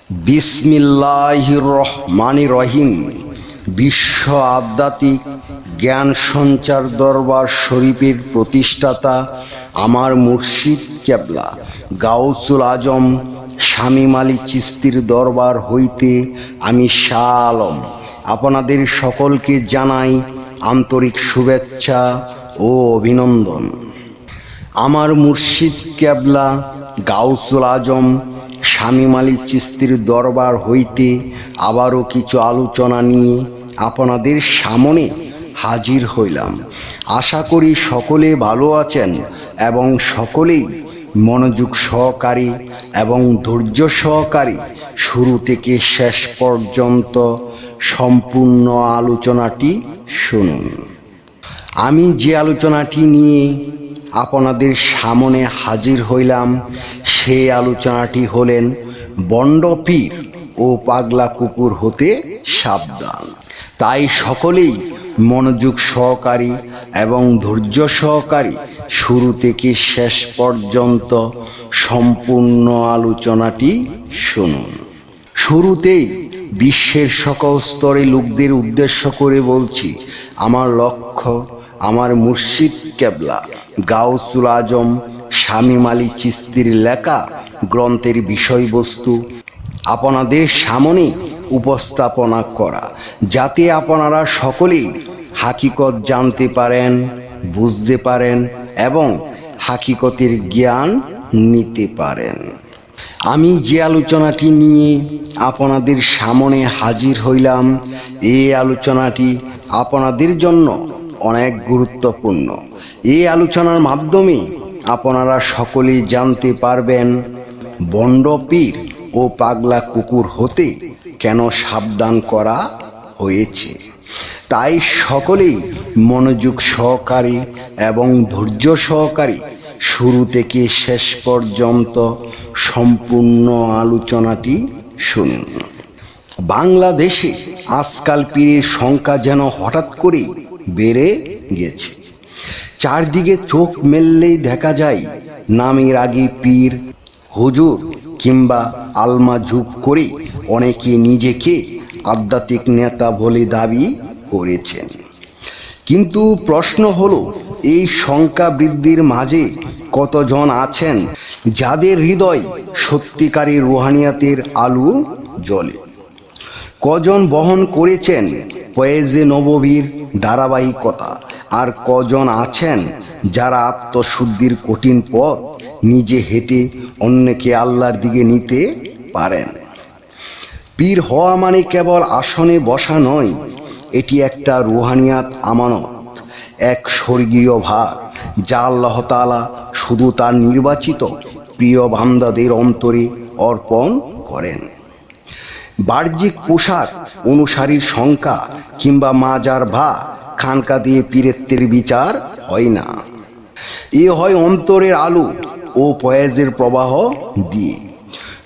বিসমিল্লাহির রহমানির রহিম। বিশ্ব আধ্যাত্মিক জ্ঞান সঞ্চার দরবার শরীফের প্রতিষ্ঠাতা আমার মুর্শিদ কেবলা গাউসুল আজম শামীম আলী চিশতির দরবার হইতে আমি শাহ আলম আপনাদের সকলকে জানাই আন্তরিক শুভেচ্ছা ও অভিনন্দন। আমার মুর্শিদ কেবলা গাউসুল আজম শামীম আলী চিশতির দরবার হইতে আবারও কিছু আলোচনা নিয়ে আপনাদের সামনে হাজির হইলাম। আশা করি সকলে ভালো আছেন এবং সকলেই মনোযোগ সহকারী এবং ধৈর্য সহকারী শুরু থেকে শেষ পর্যন্ত সম্পূর্ণ আলোচনাটি শুনুন। আমি যে আলোচনাটি নিয়ে আপনাদের সামনে হাজির হইলাম সেই আলোচনাটি হলেন বন্ড পীর ও পাগলা কুকুর হতে সাবধান। তাই সকলেই মনোযোগ সহকারী এবং ধৈর্য সহকারী শুরু থেকে শেষ পর্যন্ত সম্পূর্ণ আলোচনাটি শুনুন। শুরুতেই বিশ্বের সকল স্তরে লোকদের উদ্দেশ্য করে বলছি, আমার লক্ষ্য আমার মুর্শিদ কেবলা গাউসুল আজম শামীম আলী চিশতির লেখা গ্রন্থের বিষয়বস্তু আপনাদের সামনে উপস্থাপনা করা, যাতে আপনারা সকলেই হাকিকত জানতে পারেন, বুঝতে পারেন এবং হাকিকতের জ্ঞান নিতে পারেন। আমি যে আলোচনাটি নিয়ে আপনাদের সামনে হাজির হইলাম, এই আলোচনাটি আপনাদের জন্য অনেক গুরুত্বপূর্ণ। এই আলোচনার মাধ্যমে আপনারা সকলেই জানতে পারবেন বন্ড পীর ও পাগলা কুকুর হতে কেন সাবধান করা হয়েছে। তাই সকলেই মনোযোগ সহকারী এবং ধৈর্য সহকারী শুরু থেকে শেষ পর্যন্ত সম্পূর্ণ আলোচনাটি শুনুন। বাংলাদেশে আজকাল পীরের সংখ্যা যেন হঠাৎ করেই বেড়ে গেছে। চারদিকে চোখ মেললেই দেখা যায় নামের আগে পীর, হুজুর কিংবা আলমা যোগ করে অনেকে নিজেকে আধ্যাত্মিক নেতা বলে দাবি করেছেন। কিন্তু প্রশ্ন হলো, এই সংখ্যা বৃদ্ধির মাঝে কতজন আছেন যাদের হৃদয় সত্যিকারী রুহানিয়াতের আলো জ্বলে? কজন বহন করেছেন ফয়েজে নববীর ধারাবাহিকতা? আর কজন আছেন যারা আত্মশুদ্ধির কঠিন পথ নিজে হেঁটে অন্যকে আল্লাহর দিকে নিতে পারেন? পীর হওয়া মানে কেবল আসনে বসা নয়, এটি একটা রুহানিয়াত আমানত, এক স্বর্গীয় ভার যা আল্লাহ তাআলা শুধু তার নির্বাচিত প্রিয় বান্দাদের অন্তরে অর্পণ করেন। বাহ্যিক পোশাক, অনুসারীর সংখ্যা কিংবা মাজার বা খানকা দিয়ে পীরত্বের বিচার হয় না। এ হয় অন্তরের আলো ও ফয়েজের প্রবাহ দিয়ে।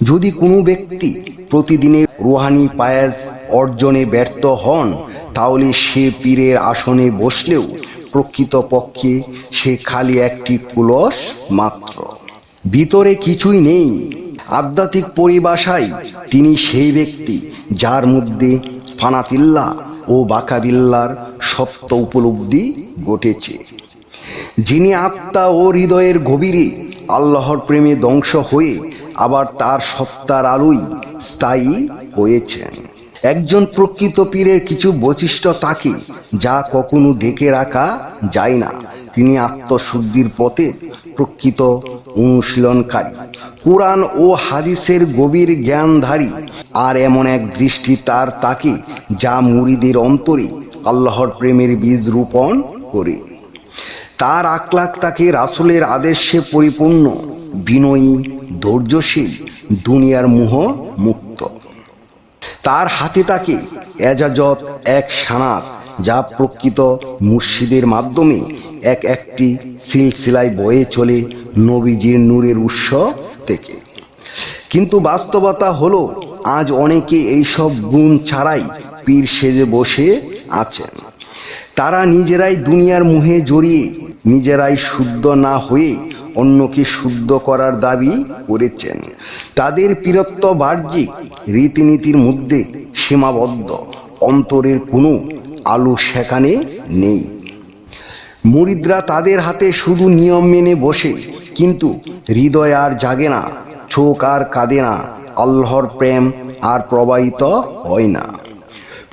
যদি কোনো ব্যক্তি প্রতিদিনের রুহানি পায়েজ অর্জনে ব্যর্থ হন, তাহলে সে পীরের আসনে বসলেও প্রকৃতপক্ষে সে খালি একটি কুলস মাত্র, ভিতরে কিছুই নেই। আধ্যাত্মিক পরিভাষায় তিনি সেই ব্যক্তি যার মধ্যে ফানাফিল্লাহ ও বাকাবিল্লার সত্য উপলব্ধি ঘটেছে, যিনি আত্মা ও হৃদয়ের গভীরে আল্লাহর প্রেমে ধ্বংস হয়ে আবার তার সত্তার আলোই স্থায়ী হয়েছেন। একজন প্রকৃত পীরের কিছু বৈশিষ্ট্য থাকে যা কখনো ঢেকে রাখা যায় না। তিনি আত্মশুদ্ধির পথে প্রকৃত অনুশীলনকারী, কোরআন ও হাদিসের গভীর জ্ঞানধারী, আর এমন এক দৃষ্টি তার থাকে যা মুরিদের অন্তরে আল্লাহর প্রেমের বীজ রোপণ করে। তার আখলাক তাকে রাসূলের আদেশে পরিপূর্ণ, বিনয়ী, ধৈর্যশীল, দুনিয়ার মোহ মুক্ত। তার হাতে থাকে এজাজত, এক সানাত যা প্রকৃত মুর্শিদের মাধ্যমে একটি সিলসিলায় বয়ে চলে নবীজির নূরের উৎস থেকে। কিন্তু বাস্তবতা হলো, আজ অনেকে এইসব গুণ ছাড়াই পীর সেজে বসে আছেন। তারা নিজেরাই দুনিয়ার মোহে জড়িয়ে, নিজেরাই শুদ্ধ না হয়ে অন্যকে শুদ্ধ করার দাবি করেছেন। তাদের পীরত্ব বাহ্যিক রীতিনীতির মধ্যে সীমাবদ্ধ, অন্তরের কোনো আলো সেখানে নেই। মুরিদরা তাদের হাতে শুধু নিয়ম মেনে বসে, কিন্তু হৃদয় আর জাগে না, চোখ আর কাঁদে না, আল্লাহর প্রেম আর প্রবাহিত হয় না।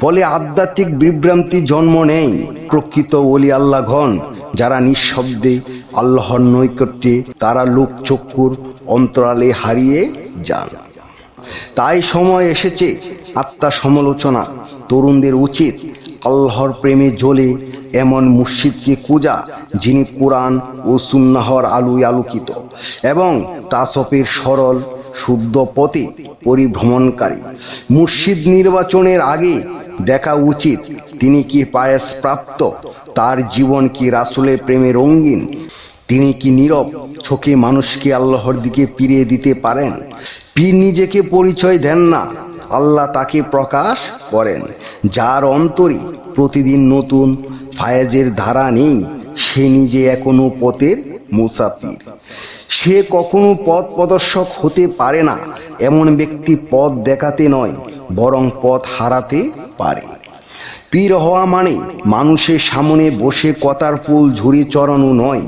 ফলে আধ্যাত্মিক বিভ্রান্তি জন্ম নেয়। প্রকৃত ওলি আল্লাহগণ যারা নিঃশব্দে আল্লাহর নৈকট্যে, তারা লোকচক্ষুর অন্তরালে হারিয়ে যান। তাই সময় এসেছে আত্মা সমালোচনা। তরুণদের উচিত আল্লাহর প্রেমে জ্বলে এমন মুর্শিদকে খোঁজা, যিনি কোরআন ও সুন্নাহর আলোয় আলোকিত এবং তাসফের সরল শুদ্ধ পথে পরিভ্রমণকারী। মুর্শিদ নির্বাচনের আগে দেখা উচিত তিনি কি পায়েস প্রাপ্ত, তার জীবন কি রাসূলের প্রেমে রঙিন, তিনি কি নীরব চোখে মানুষকে আল্লাহর দিকে ফিরিয়ে দিতে পারেন। পীর নিজেকে পরিচয় দেন না, আল্লাহ তাকে প্রকাশ করেন। যার অন্তরে প্রতিদিন নতুন ফায়েজের ধারা নেই, সে নিজে এখনো পথের মুসাফির। সে কখনো পথ প্রদর্শক হতে পারে না। এমন ব্যক্তি পথ দেখাতে নয়, বরং পথ হারাতে পারে। পীর হওয়া মানে মানুষের সামনে বসে কথার ফুল ঝুড়ি চড়ানো নয়,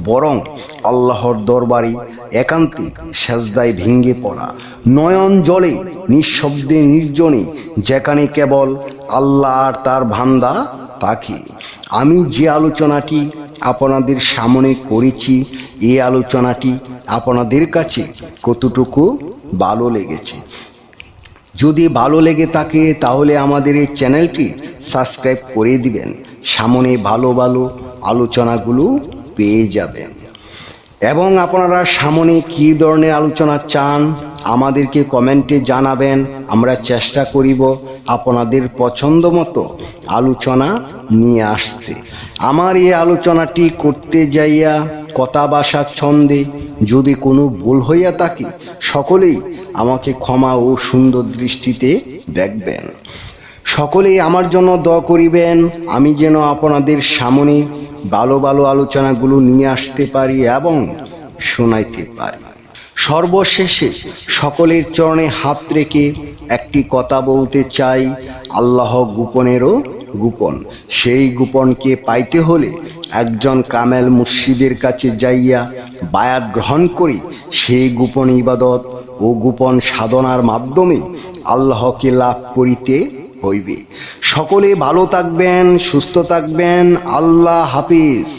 বরং আল্লাহর দরবারে একান্তে সেজদায় ভেঙে পড়া, নয়ন জলে নিঃশব্দে নির্জনে, যেখানে কেবল আল্লাহ আর তার বান্দা থাকে। আমি যে আলোচনাটি আপনাদের সামনে করেছি, এই আলোচনাটি আপনাদের কাছে কতটুকু ভালো লেগেছে? যদি ভালো লেগে থাকে তাহলে আমাদের এই চ্যানেলটি সাবস্ক্রাইব করে দিবেন। সামনে ভালো ভালো আলোচনাগুলো পেয়ে যাবেন। এবং আপনারা সামনে কী ধরনের আলোচনা চান আমাদেরকে কমেন্টে জানাবেন। আমরা চেষ্টা করিব আপনাদের পছন্দ মতো আলোচনা নিয়ে আসতে। আমার এই আলোচনাটি করতে যাইয়া কথা ভাষার ছন্দে যদি কোনো ভুল হইয়া থাকে, সকলেই আমাকে ক্ষমা ও সুন্দর দৃষ্টিতে দেখবেন। সকলেই আমার জন্য দোয়া করিবেন, আমি যেন আপনাদের সামনে ভালো ভালো আলোচনাগুলো নিয়ে আসতে পারি এবং শোনাইতে পারি। সর্বশেষে সকলের চরণে হাত রেখে একটি কথা বলতে চাই, আল্লাহ গোপনেরও গোপন। সেই গোপনকে পাইতে হলে একজন কামেল মুর্শিদের কাছে যাইয়া বায়াত গ্রহণ করি। সেই গোপন ইবাদত ও গোপন সাধনার মাধ্যমে আল্লাহকে লাভ করিতে হইবে। সকলে ভালো থাকবেন, সুস্থ থাকবেন। আল্লাহ হাফিজ।